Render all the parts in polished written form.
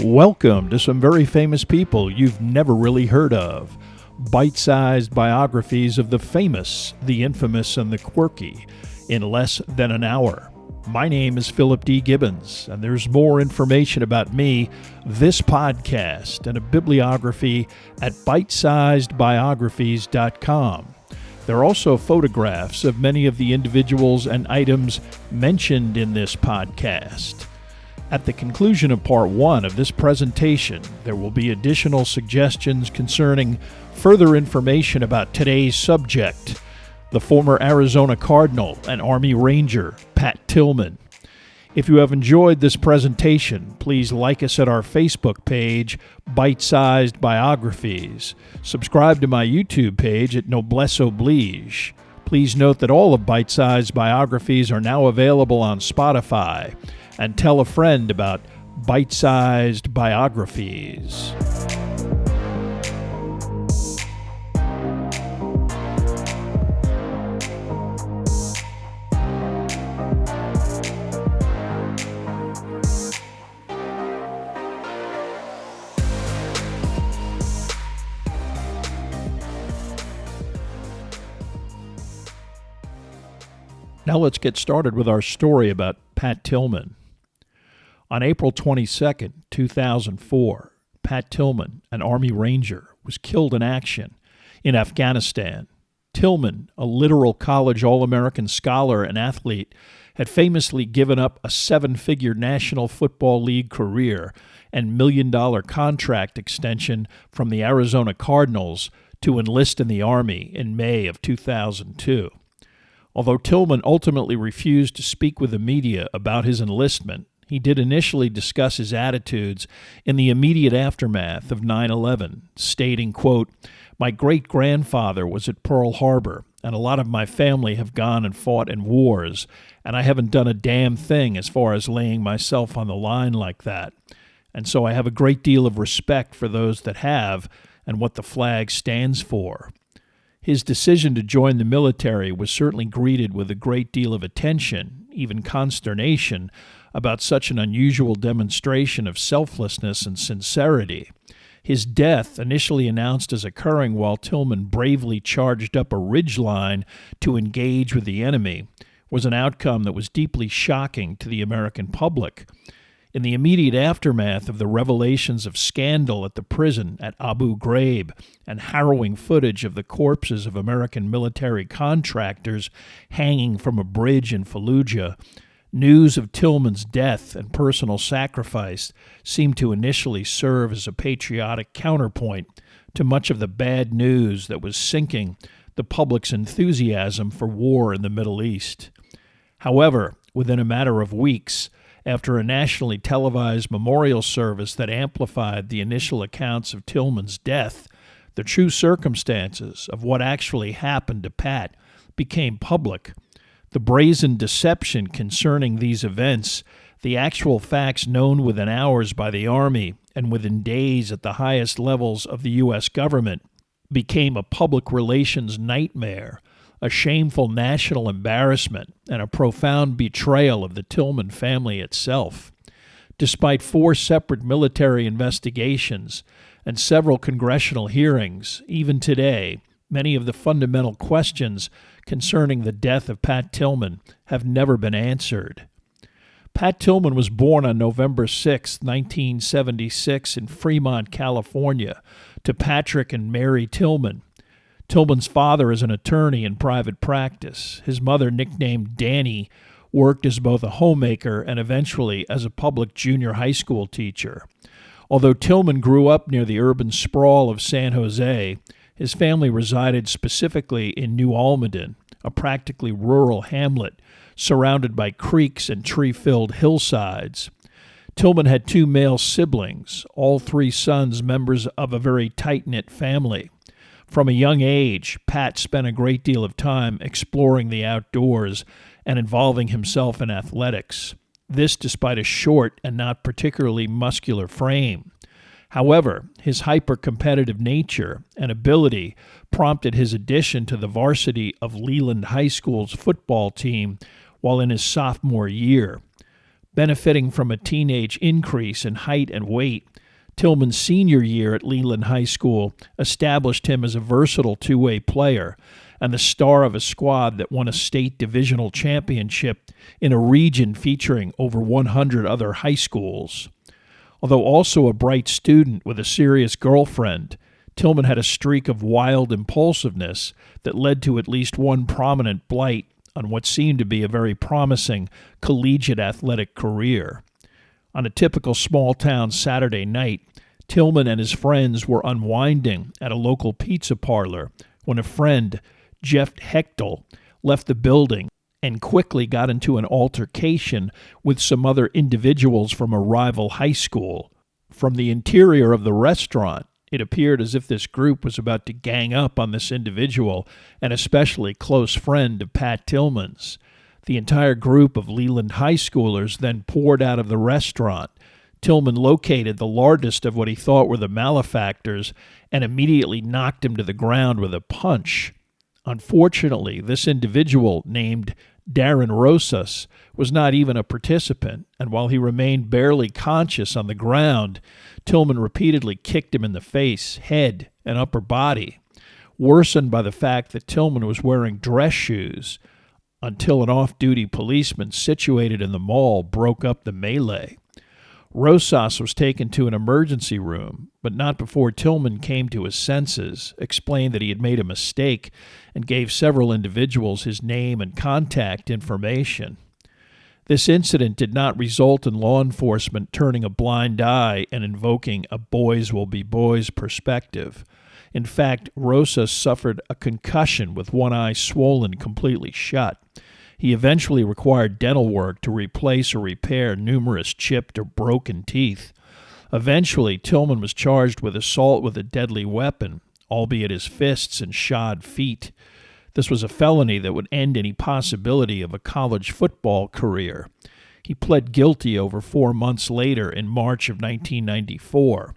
Welcome to some very famous people you've never really heard of. Bite-sized biographies of the famous, the infamous, and the quirky in less than an hour. My name is Philip D. Gibbons, and there's more information about me, this podcast, and a bibliography at bitesizedbiographies.com. There are also photographs of many of the individuals and items mentioned in this podcast. At the conclusion of Part 1 of this presentation, there will be additional suggestions concerning further information about today's subject, the former Arizona Cardinal and Army Ranger Pat Tillman. If you have enjoyed this presentation, please like us at our Facebook page, Bite-Sized Biographies. Subscribe to my YouTube page at Noblesse Oblige. Please note that all of Bite-Sized Biographies are now available on Spotify. And tell a friend about Bite-Sized Biographies. Now let's get started with our story about Pat Tillman. On April 22, 2004, Pat Tillman, an Army Ranger, was killed in action in Afghanistan. Tillman, a literal college All-American scholar and athlete, had famously given up a seven-figure National Football League career and million-dollar contract extension from the Arizona Cardinals to enlist in the Army in May of 2002. Although Tillman ultimately refused to speak with the media about his enlistment, he did initially discuss his attitudes in the immediate aftermath of 9/11, stating, quote, "My great-grandfather was at Pearl Harbor, and a lot of my family have gone and fought in wars, and I haven't done a damn thing as far as laying myself on the line like that. And so I have a great deal of respect for those that have and what the flag stands for." His decision to join the military was certainly greeted with a great deal of attention, even consternation, about such an unusual demonstration of selflessness and sincerity. His death, initially announced as occurring while Tillman bravely charged up a ridgeline to engage with the enemy, was an outcome that was deeply shocking to the American public. In the immediate aftermath of the revelations of scandal at the prison at Abu Ghraib and harrowing footage of the corpses of American military contractors hanging from a bridge in Fallujah, news of Tillman's death and personal sacrifice seemed to initially serve as a patriotic counterpoint to much of the bad news that was sinking the public's enthusiasm for war in the Middle East. However, within a matter of weeks, after a nationally televised memorial service that amplified the initial accounts of Tillman's death, the true circumstances of what actually happened to Pat became public. The brazen deception concerning these events, the actual facts known within hours by the Army and within days at the highest levels of the U.S. government, became a public relations nightmare, a shameful national embarrassment, and a profound betrayal of the Tillman family itself. Despite 4 separate military investigations and several congressional hearings, even today, many of the fundamental questions concerning the death of Pat Tillman have never been answered. Pat Tillman was born on November 6, 1976 in Fremont, California, to Patrick and Mary Tillman. Tillman's father is an attorney in private practice. His mother, nicknamed Danny, worked as both a homemaker and eventually as a public junior high school teacher. Although Tillman grew up near the urban sprawl of San Jose, his family resided specifically in New Almaden, a practically rural hamlet surrounded by creeks and tree-filled hillsides. Tillman had 2 male siblings, all 3 sons members of a very tight-knit family. From a young age, Pat spent a great deal of time exploring the outdoors and involving himself in athletics. This despite a short and not particularly muscular frame. However, his hyper-competitive nature and ability prompted his addition to the varsity of Leland High School's football team while in his sophomore year. Benefiting from a teenage increase in height and weight, Tillman's senior year at Leland High School established him as a versatile two-way player and the star of a squad that won a state divisional championship in a region featuring over 100 other high schools. Although also a bright student with a serious girlfriend, Tillman had a streak of wild impulsiveness that led to at least one prominent blight on what seemed to be a very promising collegiate athletic career. On a typical small-town Saturday night, Tillman and his friends were unwinding at a local pizza parlor when a friend, Jeff Hechtel, left the building and quickly got into an altercation with some other individuals from a rival high school. From the interior of the restaurant, it appeared as if this group was about to gang up on this individual, an especially close friend of Pat Tillman's. The entire group of Leland high schoolers then poured out of the restaurant. Tillman located the largest of what he thought were the malefactors and immediately knocked him to the ground with a punch. Unfortunately, this individual, named Darren Rosas, was not even a participant, and while he remained barely conscious on the ground, Tillman repeatedly kicked him in the face, head, and upper body, worsened by the fact that Tillman was wearing dress shoes, until an off-duty policeman situated in the mall broke up the melee. Rosas was taken to an emergency room, but not before Tillman came to his senses, explained that he had made a mistake, and gave several individuals his name and contact information. This incident did not result in law enforcement turning a blind eye and invoking a boys will be boys perspective. In fact, Rosas suffered a concussion with one eye swollen completely shut. He eventually required dental work to replace or repair numerous chipped or broken teeth. Eventually, Tillman was charged with assault with a deadly weapon, albeit his fists and shod feet. This was a felony that would end any possibility of a college football career. He pled guilty over 4 months later in March of 1994.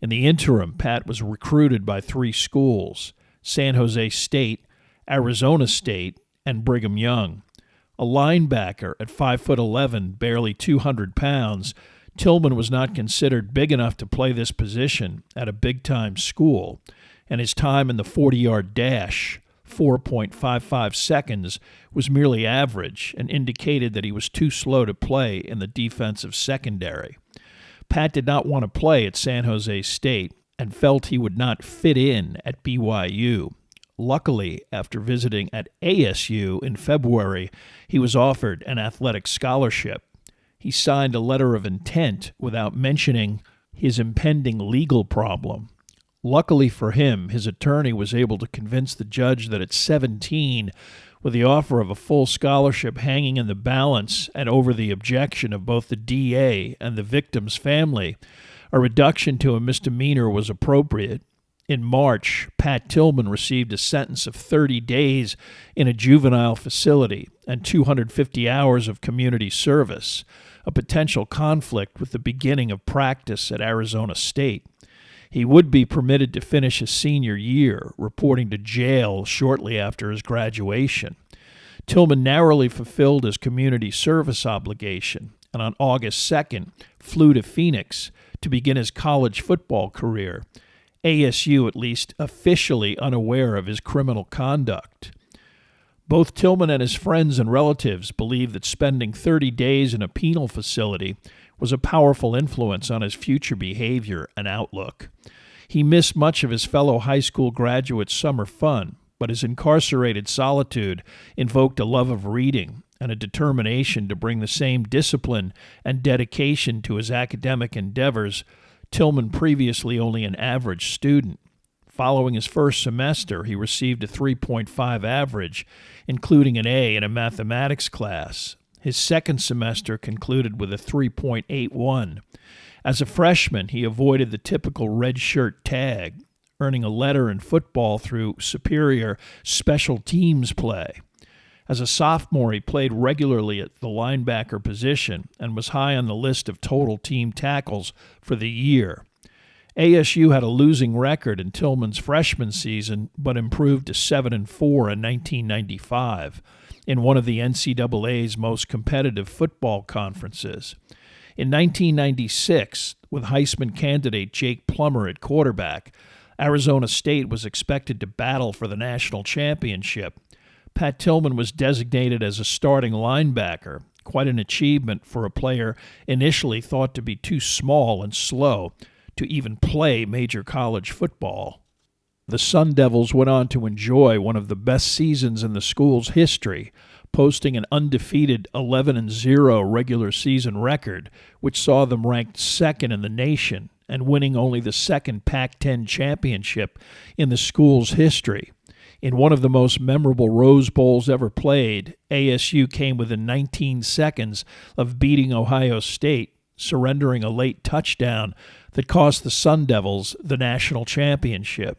In the interim, Pat was recruited by 3 schools: San Jose State, Arizona State, and Brigham Young. A linebacker at 5'11", barely 200 pounds, Tillman was not considered big enough to play this position at a big-time school, and his time in the 40-yard dash, 4.55 seconds, was merely average and indicated that he was too slow to play in the defensive secondary. Pat did not want to play at San Jose State and felt he would not fit in at BYU. Luckily, after visiting at ASU in February, he was offered an athletic scholarship. He signed a letter of intent without mentioning his impending legal problem. Luckily for him, his attorney was able to convince the judge that at 17, with the offer of a full scholarship hanging in the balance and over the objection of both the DA and the victim's family, a reduction to a misdemeanor was appropriate. In March, Pat Tillman received a sentence of 30 days in a juvenile facility and 250 hours of community service, a potential conflict with the beginning of practice at Arizona State. He would be permitted to finish his senior year, reporting to jail shortly after his graduation. Tillman narrowly fulfilled his community service obligation, and on August 2nd flew to Phoenix to begin his college football career, ASU at least officially unaware of his criminal conduct. Both Tillman and his friends and relatives believed that spending 30 days in a penal facility was a powerful influence on his future behavior and outlook. He missed much of his fellow high school graduates' summer fun, but his incarcerated solitude invoked a love of reading and a determination to bring the same discipline and dedication to his academic endeavors. Tillman, previously only an average student. Following his first semester, he received a 3.5 average, including an A in a mathematics class. His second semester concluded with a 3.81. As a freshman, he avoided the typical red shirt tag, earning a letter in football through superior special teams play. As a sophomore, he played regularly at the linebacker position and was high on the list of total team tackles for the year. ASU had a losing record in Tillman's freshman season, but improved to 7-4 in 1995 in one of the NCAA's most competitive football conferences. In 1996, with Heisman candidate Jake Plummer at quarterback, Arizona State was expected to battle for the national championship. Pat Tillman was designated as a starting linebacker, quite an achievement for a player initially thought to be too small and slow to even play major college football. The Sun Devils went on to enjoy one of the best seasons in the school's history, posting an undefeated 11-0 regular season record, which saw them ranked second in the nation and winning only the second Pac-10 championship in the school's history. In one of the most memorable Rose Bowls ever played, ASU came within 19 seconds of beating Ohio State, surrendering a late touchdown that cost the Sun Devils the national championship.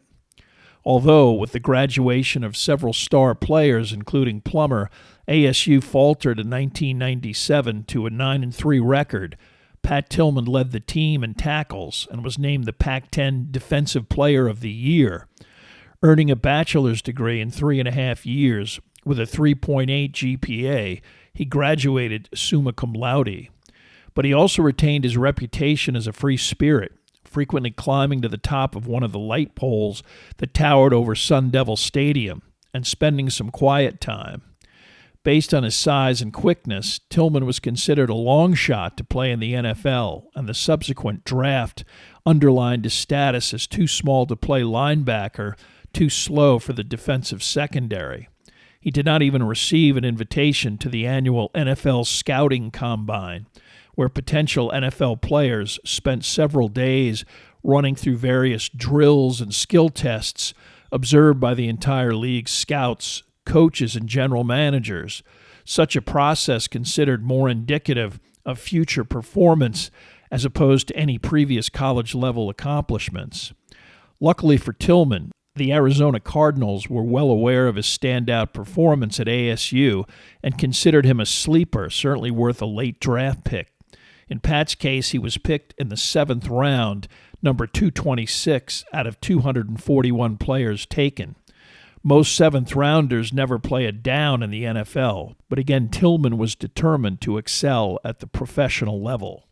Although, with the graduation of several star players, including Plummer, ASU faltered in 1997 to a 9-3 record, Pat Tillman led the team in tackles and was named the Pac-10 Defensive Player of the Year. Earning a bachelor's degree in 3.5 years with a 3.8 GPA, he graduated summa cum laude. But he also retained his reputation as a free spirit, frequently climbing to the top of one of the light poles that towered over Sun Devil Stadium and spending some quiet time. Based on his size and quickness, Tillman was considered a long shot to play in the NFL, and the subsequent draft underlined his status as too small to play linebacker, too slow for the defensive secondary. He did not even receive an invitation to the annual NFL Scouting Combine, where potential NFL players spent several days running through various drills and skill tests observed by the entire league's scouts, coaches, and general managers. Such a process considered more indicative of future performance as opposed to any previous college-level accomplishments. Luckily for Tillman, the Arizona Cardinals were well aware of his standout performance at ASU and considered him a sleeper, certainly worth a late draft pick. In Pat's case, he was picked in the 7th round, number 226 out of 241 players taken. Most 7th-rounders never play a down in the NFL, but again, Tillman was determined to excel at the professional level.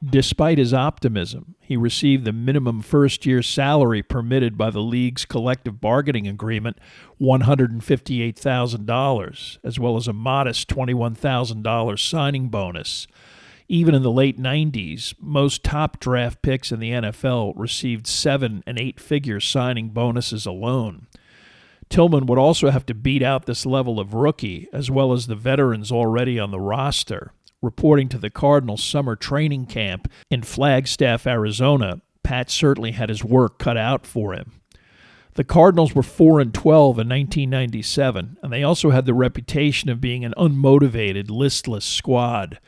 Despite his optimism, he received the minimum first-year salary permitted by the league's collective bargaining agreement, $158,000, as well as a modest $21,000 signing bonus. Even in the late 90s, most top draft picks in the NFL received 7- and 8-figure signing bonuses alone. Tillman would also have to beat out this level of rookie, as well as the veterans already on the roster. Reporting to the Cardinals' summer training camp in Flagstaff, Arizona, Pat certainly had his work cut out for him. The Cardinals were 4-12 in 1997, and they also had the reputation of being an unmotivated, listless squad.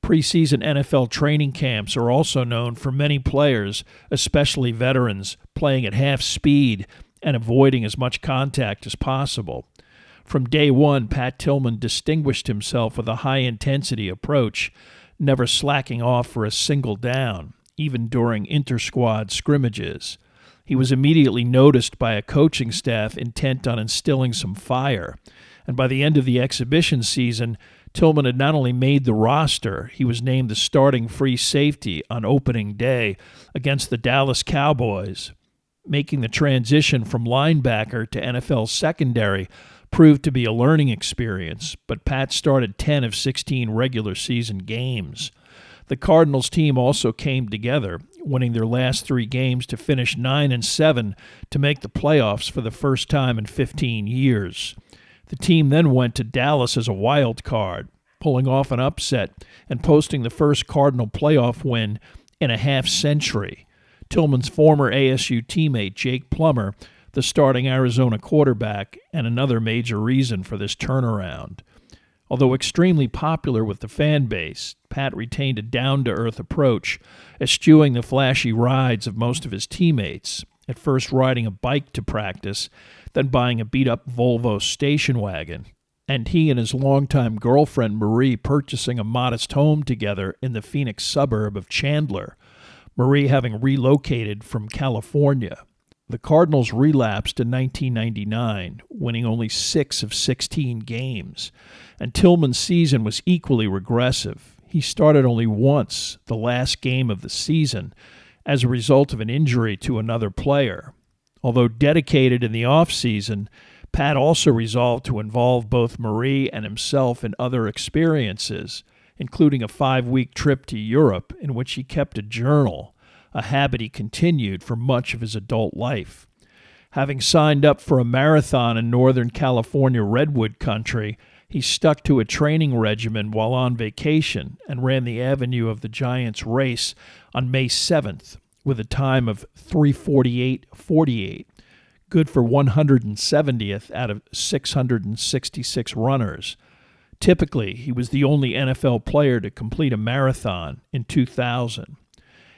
Preseason NFL training camps are also known for many players, especially veterans, playing at half speed and avoiding as much contact as possible. From day one, Pat Tillman distinguished himself with a high-intensity approach, never slacking off for a single down, even during inter-squad scrimmages. He was immediately noticed by a coaching staff intent on instilling some fire, and by the end of the exhibition season, Tillman had not only made the roster, he was named the starting free safety on opening day against the Dallas Cowboys. Making the transition from linebacker to NFL secondary proved to be a learning experience, but Pat started 10 of 16 regular season games. The Cardinals team also came together, winning their last 3 games to finish 9-7 to make the playoffs for the first time in 15 years. The team then went to Dallas as a wild card, pulling off an upset and posting the first Cardinal playoff win in a half-century. Tillman's former ASU teammate Jake Plummer, the starting Arizona quarterback, and another major reason for this turnaround. Although extremely popular with the fan base, Pat retained a down-to-earth approach, eschewing the flashy rides of most of his teammates, at first riding a bike to practice, then buying a beat-up Volvo station wagon, and he and his longtime girlfriend Marie purchasing a modest home together in the Phoenix suburb of Chandler, Marie having relocated from California. The Cardinals relapsed in 1999, winning only 6 of 16 games, and Tillman's season was equally regressive. He started only once, the last game of the season, as a result of an injury to another player. Although dedicated in the offseason, Pat also resolved to involve both Marie and himself in other experiences, including a 5-week trip to Europe in which he kept a journal, a habit he continued for much of his adult life. Having signed up for a marathon in Northern California redwood country, he stuck to a training regimen while on vacation and ran the Avenue of the Giants race on May 7th with a time of 3:48:48, good for 170th out of 666 runners. Typically, he was the only NFL player to complete a marathon in 2000.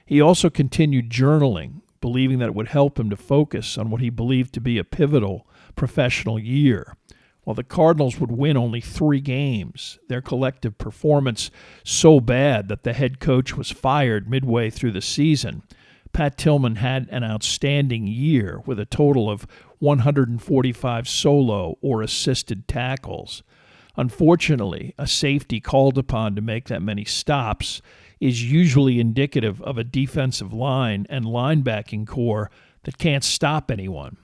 He also continued journaling, believing that it would help him to focus on what he believed to be a pivotal professional year. While the Cardinals would win only 3 games, their collective performance so bad that the head coach was fired midway through the season, Pat Tillman had an outstanding year with a total of 145 solo or assisted tackles. Unfortunately, a safety called upon to make that many stops is usually indicative of a defensive line and linebacking core that can't stop anyone.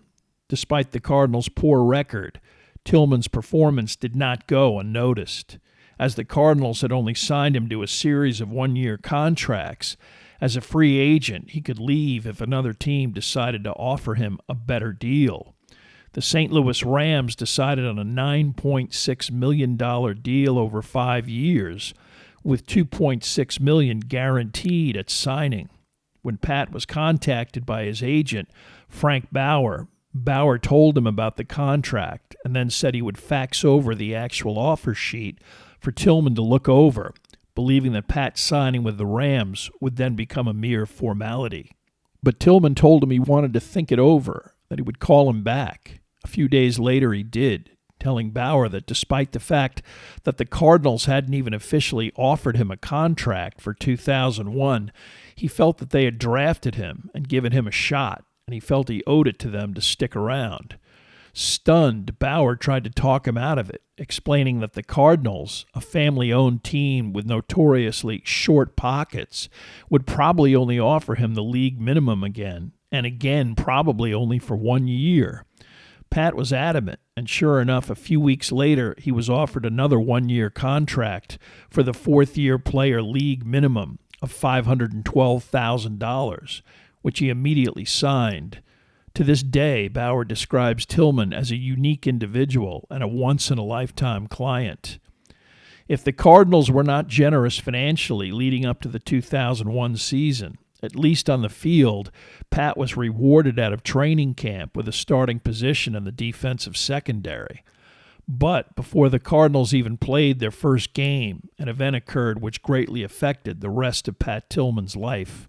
Despite the Cardinals' poor record, Tillman's performance did not go unnoticed, as the Cardinals had only signed him to a series of 1-year contracts. As a free agent, he could leave if another team decided to offer him a better deal. The St. Louis Rams decided on a $9.6 million deal over 5 years, with $2.6 million guaranteed at signing. When Pat was contacted by his agent, Frank Bauer told him about the contract and then said he would fax over the actual offer sheet for Tillman to look over, believing that Pat signing with the Rams would then become a mere formality. But Tillman told him he wanted to think it over, that he would call him back. A few days later he did, telling Bauer that despite the fact that the Cardinals hadn't even officially offered him a contract for 2001, he felt that they had drafted him and given him a shot, and he felt he owed it to them to stick around. Stunned, Bauer tried to talk him out of it, explaining that the Cardinals, a family-owned team with notoriously short pockets, would probably only offer him the league minimum again, and again probably only for 1 year. Pat was adamant, and sure enough, a few weeks later, he was offered another 1-year contract for the 4th-year player league minimum of $512,000, which he immediately signed. To this day, Bauer describes Tillman as a unique individual and a once-in-a-lifetime client. If the Cardinals were not generous financially leading up to the 2001 season, at least on the field, Pat was rewarded out of training camp with a starting position in the defensive secondary. But before the Cardinals even played their first game, an event occurred which greatly affected the rest of Pat Tillman's life.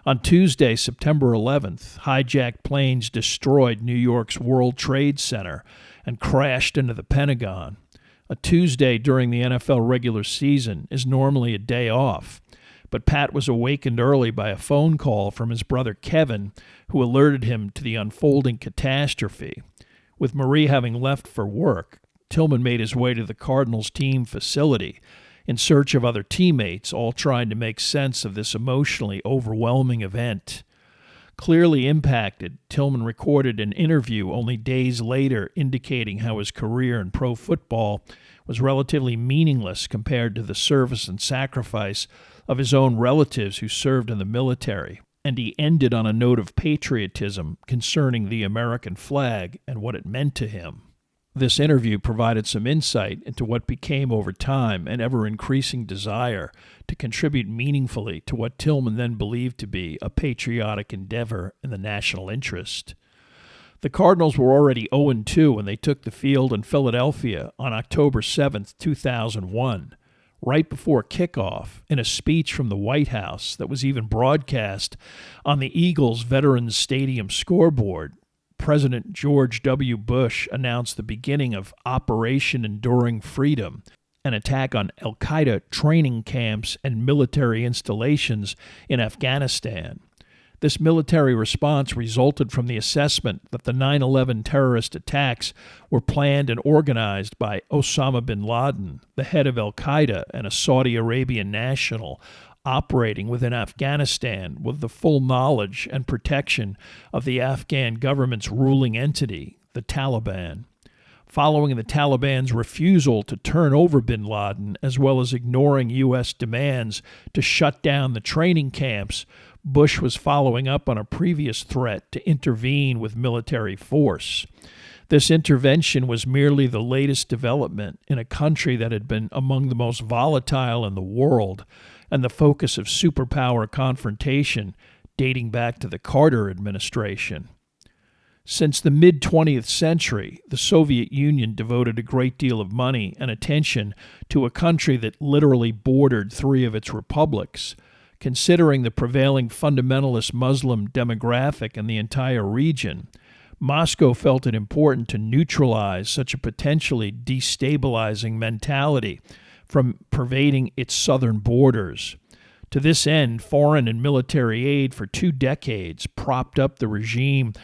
On Tuesday, September 11th, hijacked planes destroyed New York's World Trade Center and crashed into the Pentagon. A Tuesday during the NFL regular season is normally a day off, but Pat was awakened early by a phone call from his brother Kevin, who alerted him to the unfolding catastrophe. With Marie having left for work, Tillman made his way to the Cardinals team facility in search of other teammates, all trying to make sense of this emotionally overwhelming event. Clearly impacted, Tillman recorded an interview only days later indicating how his career in pro football was relatively meaningless compared to the service and sacrifice of his own relatives who served in the military, and he ended on a note of patriotism concerning the American flag and what it meant to him. This interview provided some insight into what became over time an ever-increasing desire to contribute meaningfully to what Tillman then believed to be a patriotic endeavor in the national interest. The Cardinals were already 0-2 when they took the field in Philadelphia on October 7, 2001, right before kickoff, in a speech from the White House that was even broadcast on the Eagles Veterans Stadium scoreboard. President George W. Bush announced the beginning of Operation Enduring Freedom, an attack on al-Qaeda training camps and military installations in Afghanistan. This military response resulted from the assessment that the 9/11 terrorist attacks were planned and organized by Osama bin Laden, the head of al-Qaeda and a Saudi Arabian national, operating within Afghanistan with the full knowledge and protection of the Afghan government's ruling entity, the Taliban. Following the Taliban's refusal to turn over bin Laden, as well as ignoring U.S. demands to shut down the training camps, Bush was following up on a previous threat to intervene with military force. This intervention was merely the latest development in a country that had been among the most volatile in the world and the focus of superpower confrontation dating back to the Carter administration. Since the mid-20th century, the Soviet Union devoted a great deal of money and attention to a country that literally bordered three of its republics. Considering the prevailing fundamentalist Muslim demographic in the entire region, Moscow felt it important to neutralize such a potentially destabilizing mentality from pervading its southern borders. To this end, foreign and military aid for 2 decades propped up the regime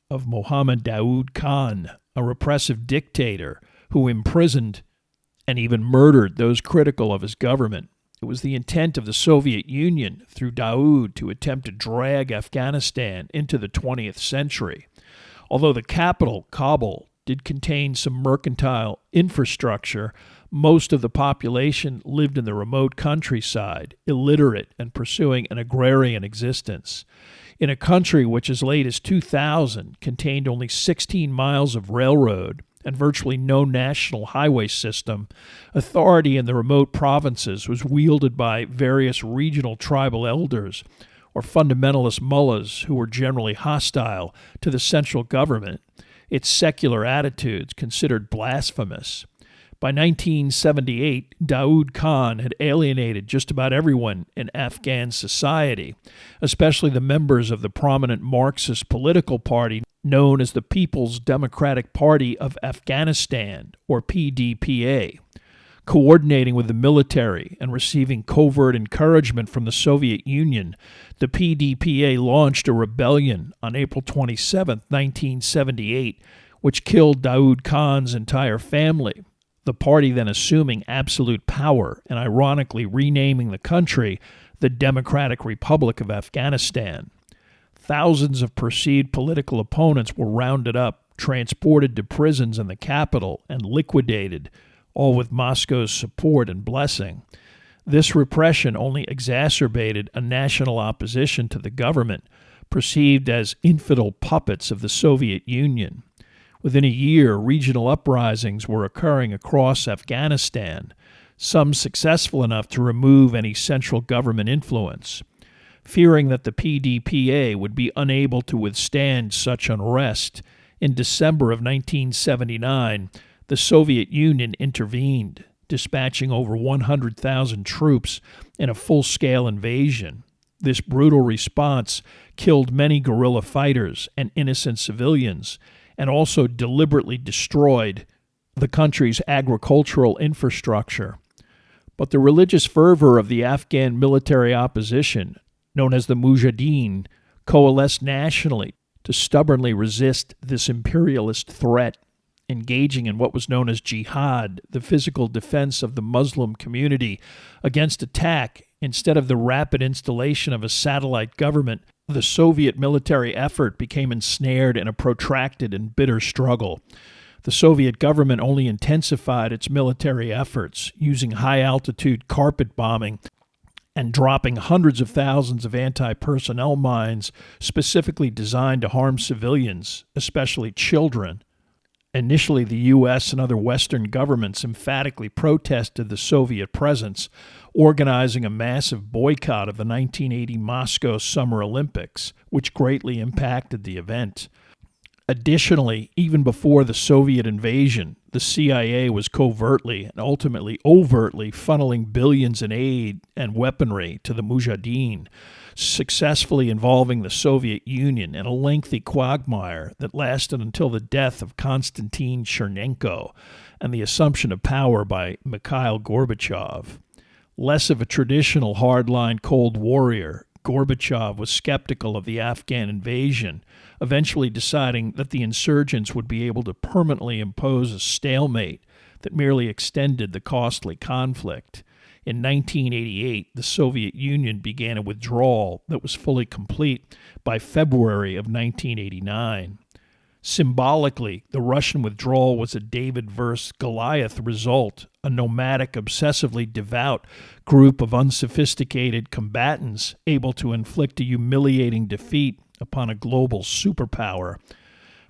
of Mohammad Daoud Khan, a repressive dictator who imprisoned and even murdered those critical of his government. It was the intent of the Soviet Union, through Daoud, to attempt to drag Afghanistan into the 20th century. Although the capital, Kabul, did contain some mercantile infrastructure, most of the population lived in the remote countryside, illiterate and pursuing an agrarian existence. In a country which as late as 2000 contained only 16 miles of railroad and virtually no national highway system, authority in the remote provinces was wielded by various regional tribal elders or fundamentalist mullahs who were generally hostile to the central government, its secular attitudes considered blasphemous. By 1978, Daoud Khan had alienated just about everyone in Afghan society, especially the members of the prominent Marxist political party known as the People's Democratic Party of Afghanistan, or PDPA. Coordinating with the military and receiving covert encouragement from the Soviet Union, the PDPA launched a rebellion on April 27, 1978, which killed Daoud Khan's entire family, the party then assuming absolute power and ironically renaming the country the Democratic Republic of Afghanistan. Thousands of perceived political opponents were rounded up, transported to prisons in the capital, and liquidated, all with Moscow's support and blessing. This repression only exacerbated a national opposition to the government, perceived as infidel puppets of the Soviet Union. Within a year, regional uprisings were occurring across Afghanistan, some successful enough to remove any central government influence. Fearing that the PDPA would be unable to withstand such unrest, in December of 1979, the Soviet Union intervened, dispatching over 100,000 troops in a full-scale invasion. This brutal response killed many guerrilla fighters and innocent civilians, and also deliberately destroyed the country's agricultural infrastructure. But the religious fervor of the Afghan military opposition, known as the Mujahideen, coalesced nationally to stubbornly resist this imperialist threat, engaging in what was known as jihad, the physical defense of the Muslim community against attack. Instead of the rapid installation of a satellite government, the Soviet military effort became ensnared in a protracted and bitter struggle. The Soviet government only intensified its military efforts, using high-altitude carpet bombing and dropping hundreds of thousands of anti-personnel mines specifically designed to harm civilians, especially children. Initially, the U.S. and other Western governments emphatically protested the Soviet presence, organizing a massive boycott of the 1980 Moscow Summer Olympics, which greatly impacted the event. Additionally, even before the Soviet invasion, the CIA was covertly and ultimately overtly funneling billions in aid and weaponry to the Mujahideen, successfully involving the Soviet Union in a lengthy quagmire that lasted until the death of Konstantin Chernenko and the assumption of power by Mikhail Gorbachev. Less of a traditional hardline Cold Warrior, Gorbachev was skeptical of the Afghan invasion, eventually deciding that the insurgents would be able to permanently impose a stalemate that merely extended the costly conflict. In 1988, the Soviet Union began a withdrawal that was fully complete by February of 1989. Symbolically, the Russian withdrawal was a David versus Goliath result, a nomadic, obsessively devout group of unsophisticated combatants able to inflict a humiliating defeat upon a global superpower.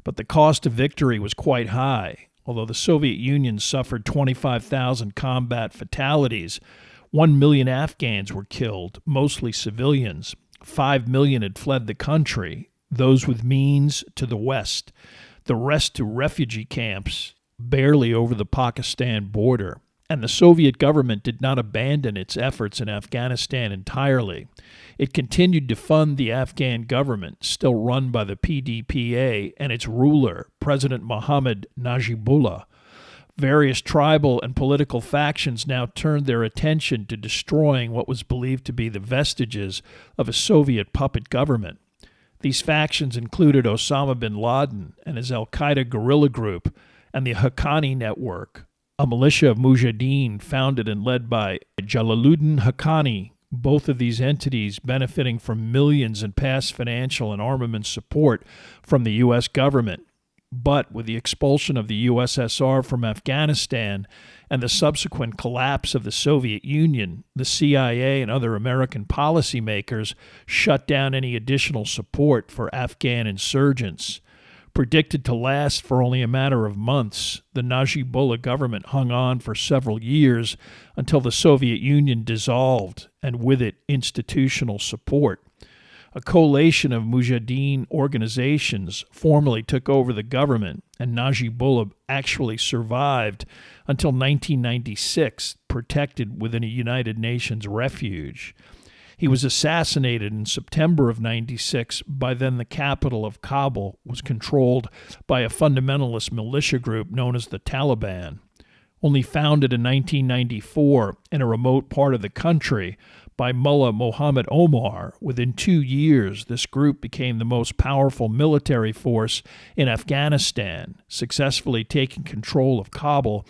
But the cost of victory was quite high. Although the Soviet Union suffered 25,000 combat fatalities, 1 million Afghans were killed, mostly civilians. 5 million had fled the country, those with means to the west, the rest to refugee camps barely over the Pakistan border. And the Soviet government did not abandon its efforts in Afghanistan entirely. It continued to fund the Afghan government, still run by the PDPA, and its ruler, President Mohammad Najibullah. Various tribal and political factions now turned their attention to destroying what was believed to be the vestiges of a Soviet puppet government. These factions included Osama bin Laden and his al-Qaeda guerrilla group and the Haqqani Network, a militia of mujahideen founded and led by Jalaluddin Haqqani, both of these entities benefiting from millions in past financial and armament support from the U.S. government. But with the expulsion of the USSR from Afghanistan and the subsequent collapse of the Soviet Union, the CIA and other American policymakers shut down any additional support for Afghan insurgents. Predicted to last for only a matter of months, the Najibullah government hung on for several years until the Soviet Union dissolved, and with it institutional support. A coalition of mujahideen organizations formally took over the government, and Najibullah actually survived until 1996, protected within a United Nations refuge. He was assassinated in September of 96 by then the capital of Kabul was controlled by a fundamentalist militia group known as the Taliban. Only founded in 1994 in a remote part of the country by Mullah Mohammed Omar, within 2 years this group became the most powerful military force in Afghanistan, successfully taking control of Kabul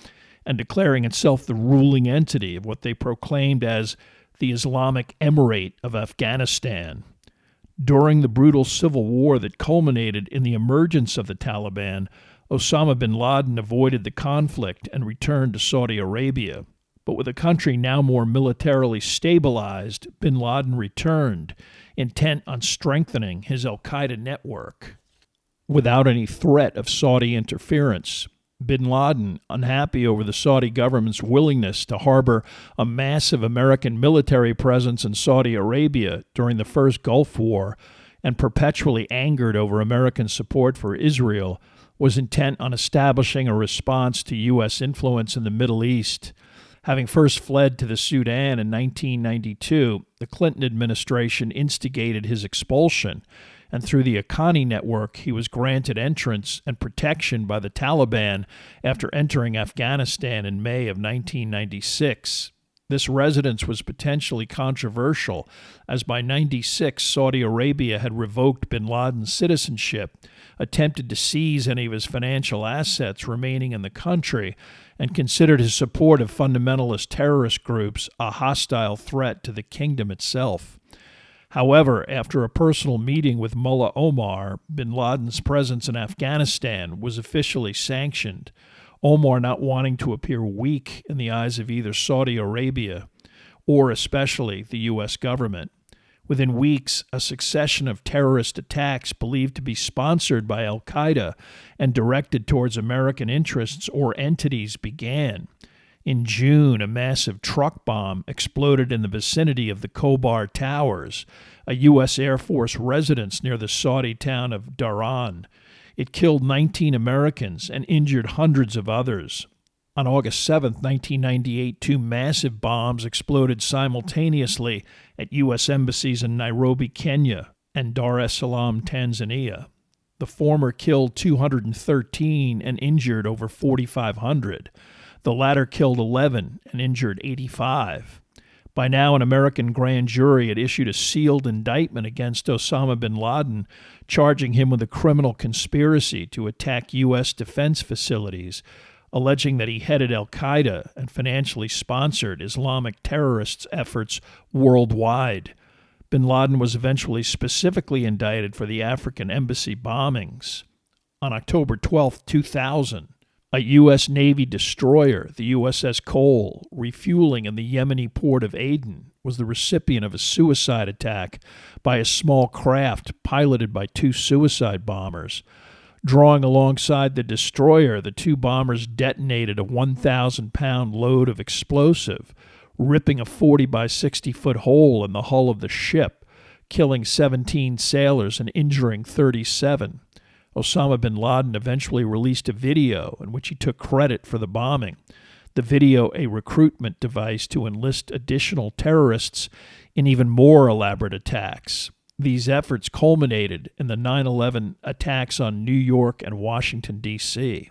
and declaring itself the ruling entity of what they proclaimed as the Islamic Emirate of Afghanistan. During the brutal civil war that culminated in the emergence of the Taliban, Osama bin Laden avoided the conflict and returned to Saudi Arabia. But with the country now more militarily stabilized, bin Laden returned, intent on strengthening his al-Qaeda network. Without any threat of Saudi interference, bin Laden, unhappy over the Saudi government's willingness to harbor a massive American military presence in Saudi Arabia during the first Gulf War, and perpetually angered over American support for Israel, was intent on establishing a response to U.S. influence in the Middle East. Having first fled to the Sudan in 1992, the Clinton administration instigated his expulsion, and through the Haqqani network, he was granted entrance and protection by the Taliban after entering Afghanistan in May of 1996. This residence was potentially controversial, as by 96 Saudi Arabia had revoked bin Laden's citizenship, attempted to seize any of his financial assets remaining in the country, and considered his support of fundamentalist terrorist groups a hostile threat to the kingdom itself. However, after a personal meeting with Mullah Omar, bin Laden's presence in Afghanistan was officially sanctioned, Omar not wanting to appear weak in the eyes of either Saudi Arabia or especially the U.S. government. Within weeks, a succession of terrorist attacks believed to be sponsored by al-Qaeda and directed towards American interests or entities began. In June, a massive truck bomb exploded in the vicinity of the Khobar Towers, a U.S. Air Force residence near the Saudi town of Dhahran. It killed 19 Americans and injured hundreds of others. On August 7, 1998, 2 massive bombs exploded simultaneously at U.S. embassies in Nairobi, Kenya, and Dar es Salaam, Tanzania. The former killed 213 and injured over 4,500. The latter killed 11 and injured 85. By now, an American grand jury had issued a sealed indictment against Osama bin Laden, charging him with a criminal conspiracy to attack U.S. defense facilities, alleging that he headed al-Qaeda and financially sponsored Islamic terrorists' efforts worldwide. Bin Laden was eventually specifically indicted for the African embassy bombings. On October 12, 2000, a U.S. Navy destroyer, the USS Cole, refueling in the Yemeni port of Aden, was the recipient of a suicide attack by a small craft piloted by two suicide bombers. Drawing alongside the destroyer, the two bombers detonated a 1,000-pound load of explosive, ripping a 40 by 60-foot hole in the hull of the ship, killing 17 sailors and injuring 37. Osama bin Laden eventually released a video in which he took credit for the bombing. The video, a recruitment device to enlist additional terrorists in even more elaborate attacks. These efforts culminated in the 9/11 attacks on New York and Washington, D.C.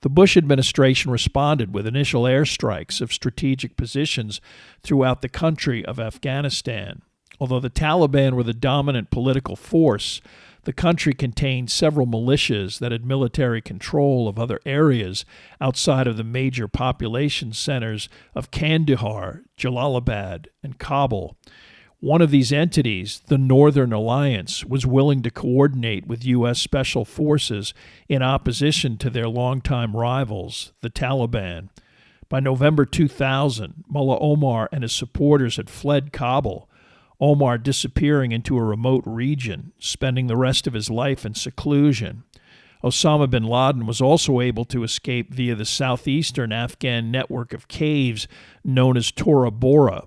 The Bush administration responded with initial airstrikes of strategic positions throughout the country of Afghanistan. Although the Taliban were the dominant political force, the country contained several militias that had military control of other areas outside of the major population centers of Kandahar, Jalalabad, and Kabul. One of these entities, the Northern Alliance, was willing to coordinate with U.S. Special Forces in opposition to their longtime rivals, the Taliban. By November 2000, Mullah Omar and his supporters had fled Kabul, Omar disappearing into a remote region, spending the rest of his life in seclusion. Osama bin Laden was also able to escape via the southeastern Afghan network of caves known as Tora Bora,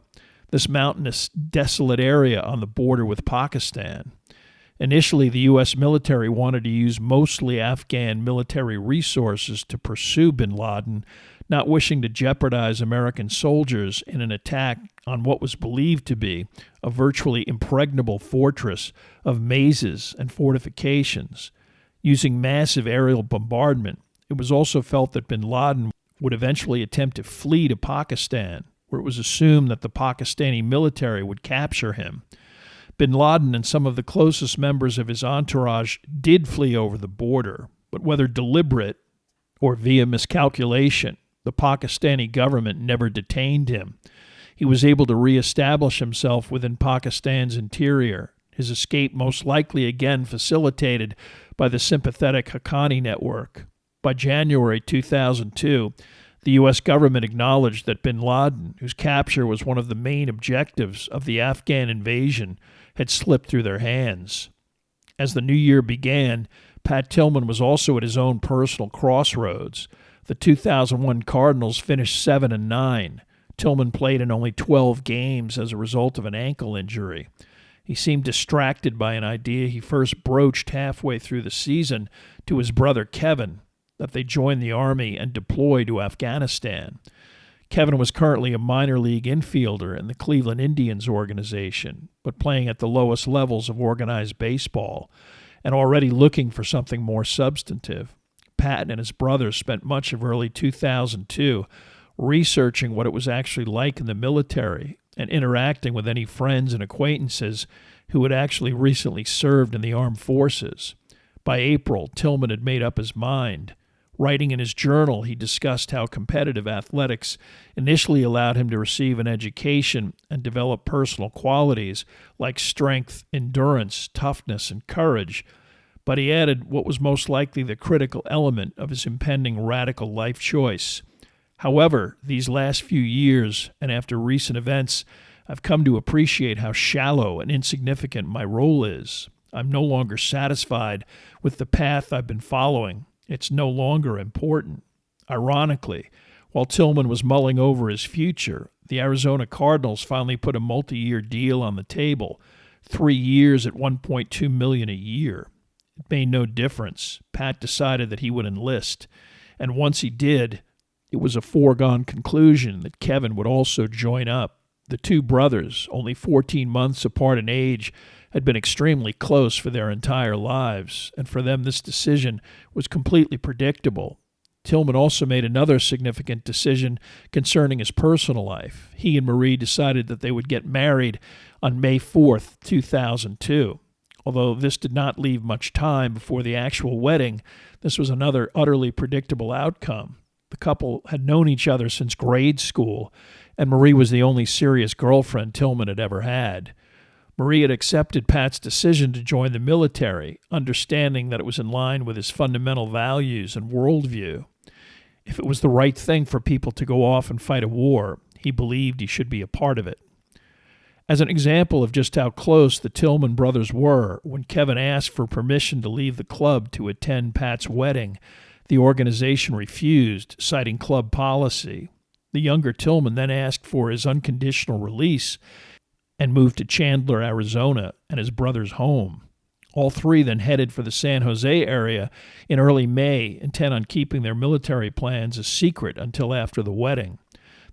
this mountainous, desolate area on the border with Pakistan. Initially, the U.S. military wanted to use mostly Afghan military resources to pursue bin Laden, not wishing to jeopardize American soldiers in an attack on what was believed to be a virtually impregnable fortress of mazes and fortifications. Using massive aerial bombardment, it was also felt that bin Laden would eventually attempt to flee to Pakistan, where it was assumed that the Pakistani military would capture him. Bin Laden and some of the closest members of his entourage did flee over the border, but whether deliberate or via miscalculation, the Pakistani government never detained him. He was able to reestablish himself within Pakistan's interior, his escape most likely again facilitated by the sympathetic Haqqani network. By January 2002, the U.S. government acknowledged that bin Laden, whose capture was one of the main objectives of the Afghan invasion, had slipped through their hands. As the new year began, Pat Tillman was also at his own personal crossroads. The 2001 Cardinals finished 7-9. Tillman played in only 12 games as a result of an ankle injury. He seemed distracted by an idea he first broached halfway through the season to his brother Kevin, that they join the Army and deploy to Afghanistan. Kevin was currently a minor league infielder in the Cleveland Indians organization, but playing at the lowest levels of organized baseball, and already looking for something more substantive. Pat and his brothers spent much of early 2002 researching what it was actually like in the military and interacting with any friends and acquaintances who had actually recently served in the armed forces. By April, Tillman had made up his mind. Writing in his journal, he discussed how competitive athletics initially allowed him to receive an education and develop personal qualities like strength, endurance, toughness, and courage. But he added what was most likely the critical element of his impending radical life choice. However, these last few years, and after recent events, I've come to appreciate how shallow and insignificant my role is. I'm no longer satisfied with the path I've been following. It's no longer important. Ironically, while Tillman was mulling over his future, the Arizona Cardinals finally put a multi-year deal on the table, 3 years at $1.2 million a year. It made no difference. Pat decided that he would enlist, and once he did, it was a foregone conclusion that Kevin would also join up. The two brothers, only 14 months apart in age, had been extremely close for their entire lives, and for them this decision was completely predictable. Tillman also made another significant decision concerning his personal life. He and Marie decided that they would get married on May 4th, 2002. Although this did not leave much time before the actual wedding, this was another utterly predictable outcome. The couple had known each other since grade school, and Marie was the only serious girlfriend Tillman had ever had. Marie had accepted Pat's decision to join the military, understanding that it was in line with his fundamental values and worldview. If it was the right thing for people to go off and fight a war, he believed he should be a part of it. As an example of just how close the Tillman brothers were, when Kevin asked for permission to leave the club to attend Pat's wedding, the organization refused, citing club policy. The younger Tillman then asked for his unconditional release and moved to Chandler, Arizona, and his brother's home. All three then headed for the San Jose area in early May, intent on keeping their military plans a secret until after the wedding.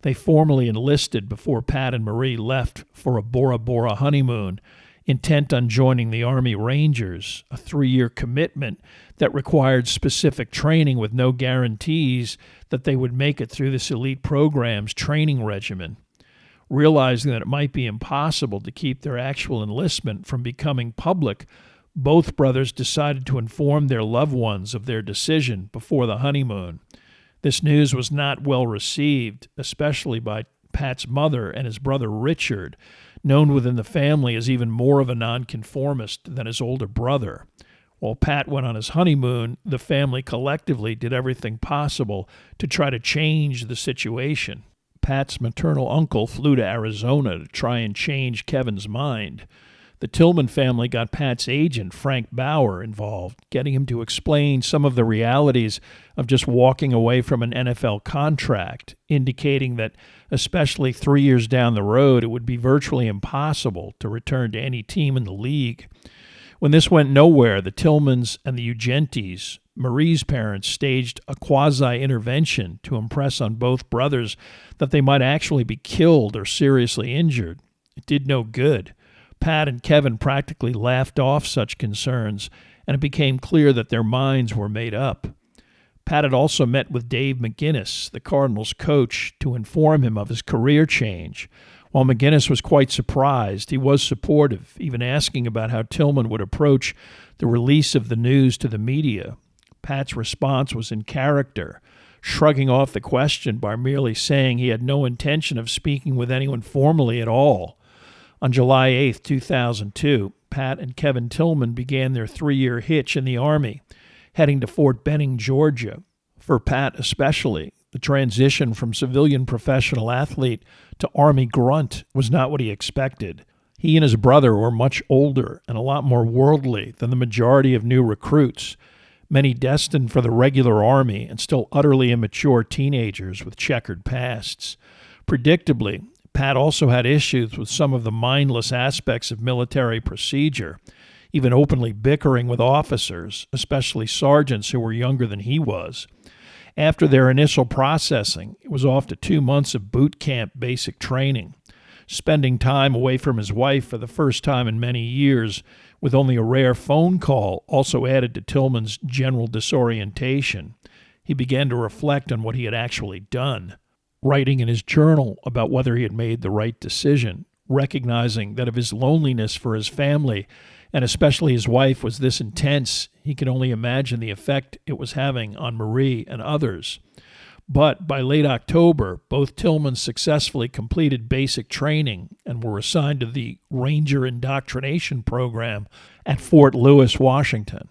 They formally enlisted before Pat and Marie left for a Bora Bora honeymoon, intent on joining the Army Rangers, a 3-year commitment that required specific training with no guarantees that they would make it through this elite program's training regimen. Realizing that it might be impossible to keep their actual enlistment from becoming public, both brothers decided to inform their loved ones of their decision before the honeymoon. This news was not well received, especially by Pat's mother and his brother Richard, known within the family as even more of a nonconformist than his older brother. While Pat went on his honeymoon, the family collectively did everything possible to try to change the situation. Pat's maternal uncle flew to Arizona to try and change Kevin's mind. The Tillman family got Pat's agent, Frank Bauer, involved, getting him to explain some of the realities of just walking away from an NFL contract, indicating that, especially 3 years down the road, it would be virtually impossible to return to any team in the league. When this went nowhere, the Tillmans and the Ugentis, Marie's parents, staged a quasi-intervention to impress on both brothers that they might actually be killed or seriously injured. It did no good. Pat and Kevin practically laughed off such concerns, and it became clear that their minds were made up. Pat had also met with Dave McGinnis, the Cardinals' coach, to inform him of his career change. While McGinnis was quite surprised, he was supportive, even asking about how Tillman would approach the release of the news to the media. Pat's response was in character, shrugging off the question by merely saying he had no intention of speaking with anyone formally at all. On July 8, 2002, Pat and Kevin Tillman began their 3-year hitch in the Army, heading to Fort Benning, Georgia. For Pat especially, the transition from civilian professional athlete to Army grunt was not what he expected. He and his brother were much older and a lot more worldly than the majority of new recruits, many destined for the regular Army and still utterly immature teenagers with checkered pasts. Predictably, Pat also had issues with some of the mindless aspects of military procedure, even openly bickering with officers, especially sergeants who were younger than he was. After their initial processing, it was off to 2 months of boot camp basic training, spending time away from his wife for the first time in many years, with only a rare phone call also added to Tillman's general disorientation. He began to reflect on what he had actually done, writing in his journal about whether he had made the right decision, recognizing that if his loneliness for his family, and especially his wife, was this intense, he could only imagine the effect it was having on Marie and others. But by late October, both Tillmans successfully completed basic training and were assigned to the Ranger Indoctrination Program at Fort Lewis, Washington.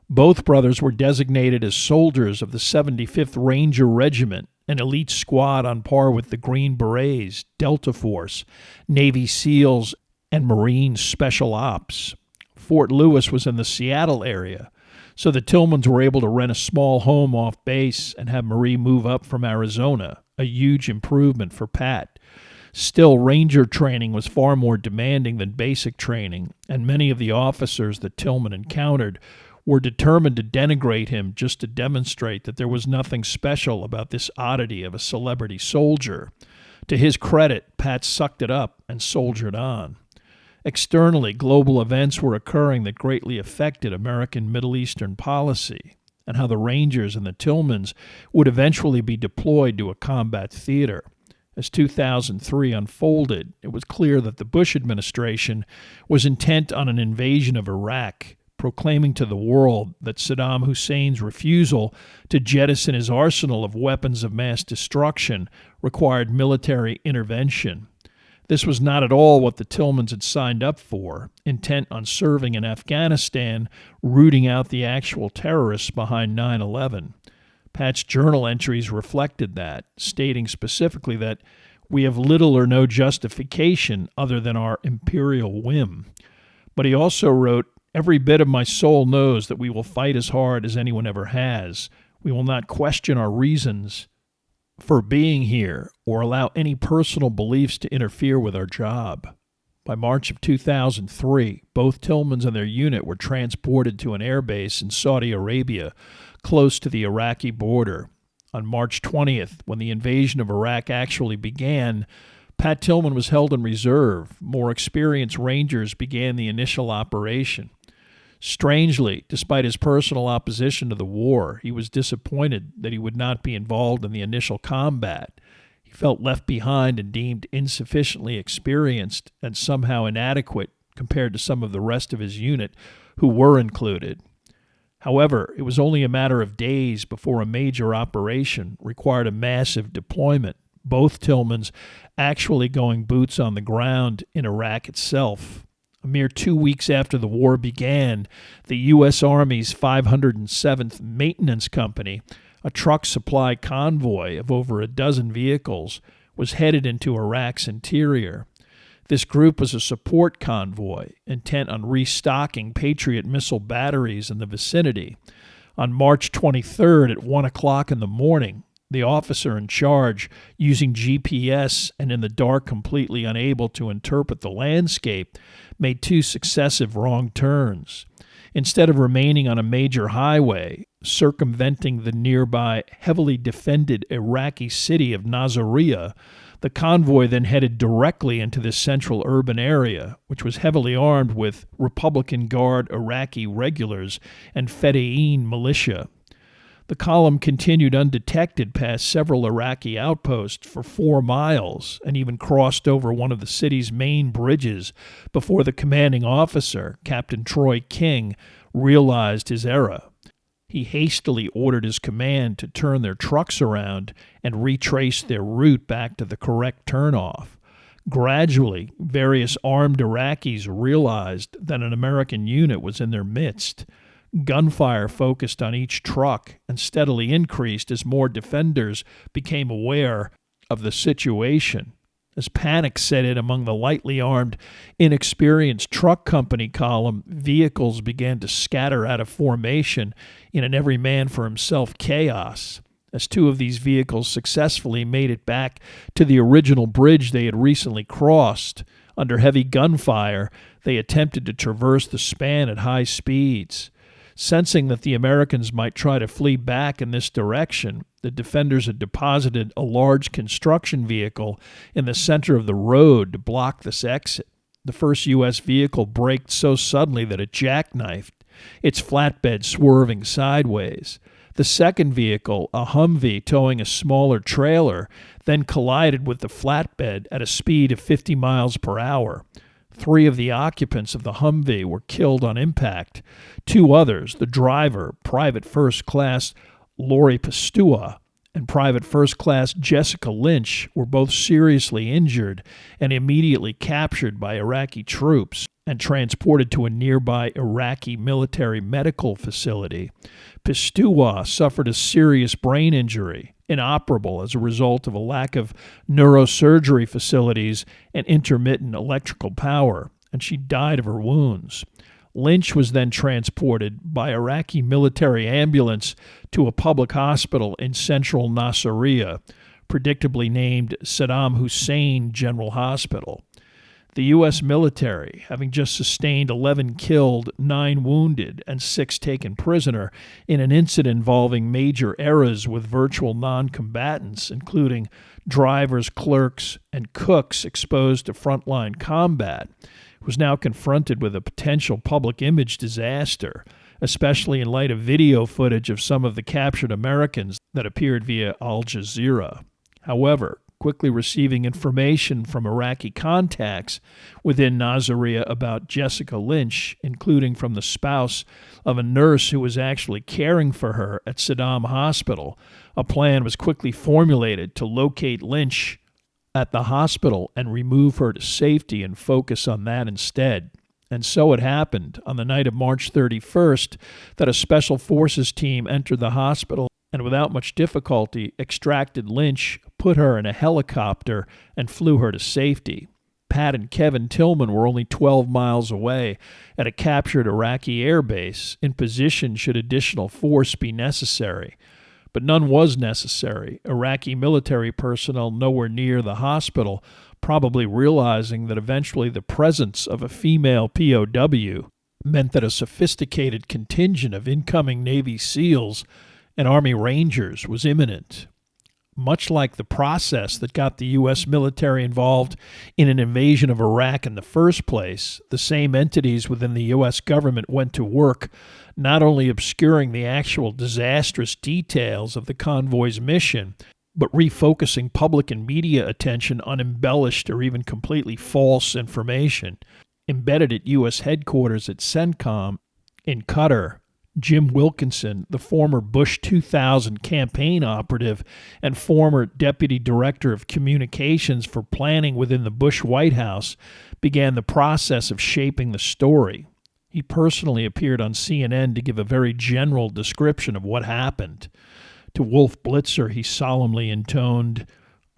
Both brothers were designated as soldiers of the 75th Ranger Regiment, an elite squad on par with the Green Berets, Delta Force, Navy SEALs, and Marine Special Ops. Fort Lewis was in the Seattle area, so the Tillmans were able to rent a small home off base and have Marie move up from Arizona, a huge improvement for Pat. Still, Ranger training was far more demanding than basic training, and many of the officers that Tillman encountered were determined to denigrate him just to demonstrate that there was nothing special about this oddity of a celebrity soldier. To his credit, Pat sucked it up and soldiered on. Externally, global events were occurring that greatly affected American Middle Eastern policy. and how the Rangers and the Tillmans would eventually be deployed to a combat theater. As 2003 unfolded, it was clear that the Bush administration was intent on an invasion of Iraq, proclaiming to the world that Saddam Hussein's refusal to jettison his arsenal of weapons of mass destruction required military intervention. This was not at all what the Tillmans had signed up for, intent on serving in Afghanistan, rooting out the actual terrorists behind 9/11. Pat's journal entries reflected that, stating specifically that we have little or no justification other than our imperial whim. But he also wrote, "Every bit of my soul knows that we will fight as hard as anyone ever has. We will not question our reasons for being here or allow any personal beliefs to interfere with our job." By March of 2003, both Tillmans and their unit were transported to an airbase in Saudi Arabia, close to the Iraqi border. On March 20th, when the invasion of Iraq actually began, Pat Tillman was held in reserve. More experienced Rangers began the initial operation. Strangely, despite his personal opposition to the war, he was disappointed that he would not be involved in the initial combat. He felt left behind and deemed insufficiently experienced and somehow inadequate compared to some of the rest of his unit who were included. However, it was only a matter of days before a major operation required a massive deployment, both Tillmans actually going boots on the ground in Iraq itself. A mere 2 weeks after the war began, the U.S. Army's 507th Maintenance Company, a truck supply convoy of over a dozen vehicles, was headed into Iraq's interior. This group was a support convoy intent on restocking Patriot missile batteries in the vicinity. On March 23rd at 1 o'clock in the morning, the officer in charge, using GPS and in the dark completely unable to interpret the landscape, made 2 successive wrong turns. Instead of remaining on a major highway, circumventing the nearby heavily defended Iraqi city of Nasiriyah, the convoy then headed directly into this central urban area, which was heavily armed with Republican Guard Iraqi regulars and Fedayeen militia. The column continued undetected past several Iraqi outposts for 4 miles and even crossed over one of the city's main bridges before the commanding officer, Captain Troy King, realized his error. He hastily ordered his command to turn their trucks around and retrace their route back to the correct turnoff. Gradually, various armed Iraqis realized that an American unit was in their midst. Gunfire focused on each truck and steadily increased as more defenders became aware of the situation. As panic set in among the lightly armed, inexperienced truck company column, vehicles began to scatter out of formation in an every-man-for-himself chaos. As 2 of these vehicles successfully made it back to the original bridge they had recently crossed, under heavy gunfire, they attempted to traverse the span at high speeds. Sensing that the Americans might try to flee back in this direction, the defenders had deposited a large construction vehicle in the center of the road to block this exit. The first U.S. vehicle braked so suddenly that it jackknifed, its flatbed swerving sideways. The second vehicle, a Humvee towing a smaller trailer, then collided with the flatbed at a speed of 50 miles per hour. 3 of the occupants of the Humvee were killed on impact. 2 others, the driver, Private First Class Lori Pastua, and Private First Class Jessica Lynch, were both seriously injured and immediately captured by Iraqi troops and transported to a nearby Iraqi military medical facility. Pastua suffered a serious brain injury, inoperable as a result of a lack of neurosurgery facilities and intermittent electrical power, and she died of her wounds. Lynch was then transported by Iraqi military ambulance to a public hospital in central Nasiriyah, predictably named Saddam Hussein General Hospital. The U.S. military, having just sustained 11 killed, 9 wounded, and 6 taken prisoner in an incident involving major errors with virtual non-combatants, including drivers, clerks, and cooks exposed to frontline combat, was now confronted with a potential public image disaster, especially in light of video footage of some of the captured Americans that appeared via Al Jazeera. However, quickly receiving information from Iraqi contacts within Nasiriyah about Jessica Lynch, including from the spouse of a nurse who was actually caring for her at Saddam Hospital, a plan was quickly formulated to locate Lynch at the hospital and remove her to safety and focus on that instead. And so it happened on the night of March 31st that a special forces team entered the hospital and without much difficulty extracted Lynch, put her in a helicopter, and flew her to safety. Pat and Kevin Tillman were only 12 miles away at a captured Iraqi air base, in position should additional force be necessary. But none was necessary. Iraqi military personnel nowhere near the hospital, probably realizing that eventually the presence of a female POW meant that a sophisticated contingent of incoming Navy SEALs and Army Rangers was imminent. Much like the process that got the U.S. military involved in an invasion of Iraq in the first place, the same entities within the U.S. government went to work not only obscuring the actual disastrous details of the convoy's mission, but refocusing public and media attention on embellished or even completely false information. Embedded at U.S. headquarters at CENTCOM in Qatar, Jim Wilkinson, the former Bush 2000 campaign operative and former deputy director of communications for planning within the Bush White House, began the process of shaping the story. He personally appeared on CNN to give a very general description of what happened. To Wolf Blitzer, he solemnly intoned,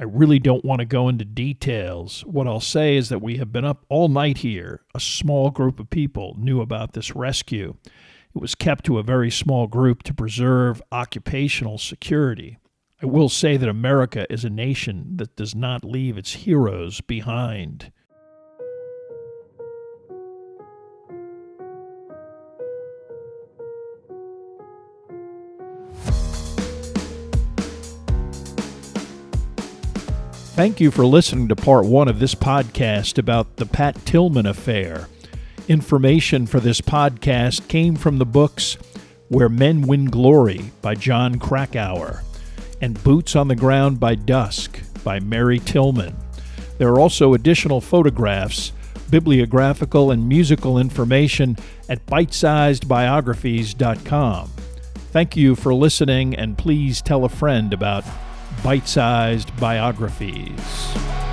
"I really don't want to go into details. What I'll say is that we have been up all night here. A small group of people knew about this rescue. It was kept to a very small group to preserve occupational security. I will say that America is a nation that does not leave its heroes behind." Thank you for listening to part one of this podcast about the Pat Tillman affair. Information for this podcast came from the books Where Men Win Glory by John Krakauer and Boots on the Ground by Dusk by Mary Tillman. There are also additional photographs, bibliographical and musical information at bitesizedbiographies.com. Thank you for listening, and please tell a friend about Bite-Sized Biographies.